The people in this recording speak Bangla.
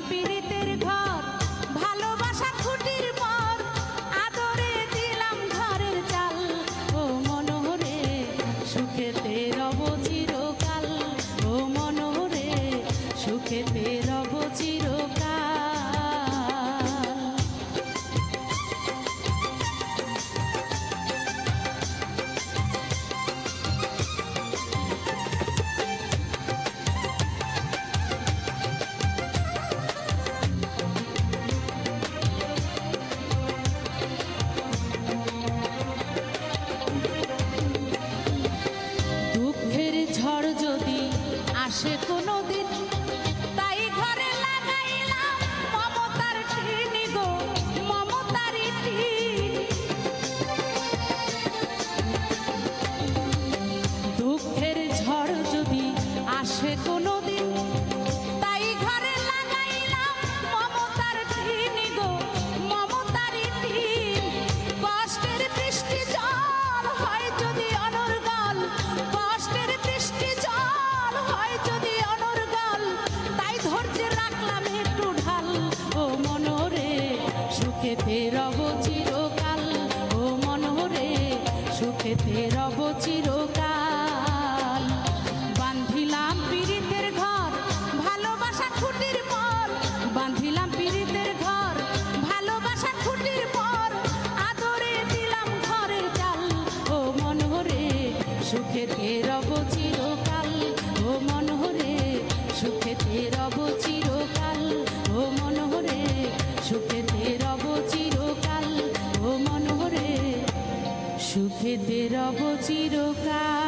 পীড়িতের ঘর, ভালোবাসা খুঁটির পর, আদরে দিলাম ঘরের চাল। ও মনোহরে সুখেতে রব চিরকাল, ও মনোহরে সুখেতে রব চিরকাল। দুঃখের ঝড় যদি আসে কোনোদিন, তাই ঘরে লাগাইলাম মমতার টিন গো, মমতারি টিন। দুঃখের ঝড় যদি আসে কোনোদিন, তাই ঘরে লাগাইলাম মমতার টিন গো, মমতারি টিন। কষ্টের বৃষ্টি জল হয় যদি অনর্গল, কষ্টের বৃষ্টি জল হয় যদি অনর্গল, তাই ধৈর্য রাখলাম একটু ঢাল। ও মনোহরে সুখেতে রব চিরকাল, ও মনোহরে সুখেতে রব চিরকাল। বান্ধিলাম পীড়িতের ঘর, ভালোবাসা খুঁটির পর, বান্ধিলাম পীড়িতের ঘর, ভালোবাসা খুঁটির পর, আদরে দিলাম ঘরের চাল। ও মনোহরে সুখেতে রব চিরকাল, ও মনোহরে সুখেতে রব চিরকাল, ও মনোহরে সুখেতে রব চিরকাল, ও মনোহরে সুখেতে রব চিরকাল।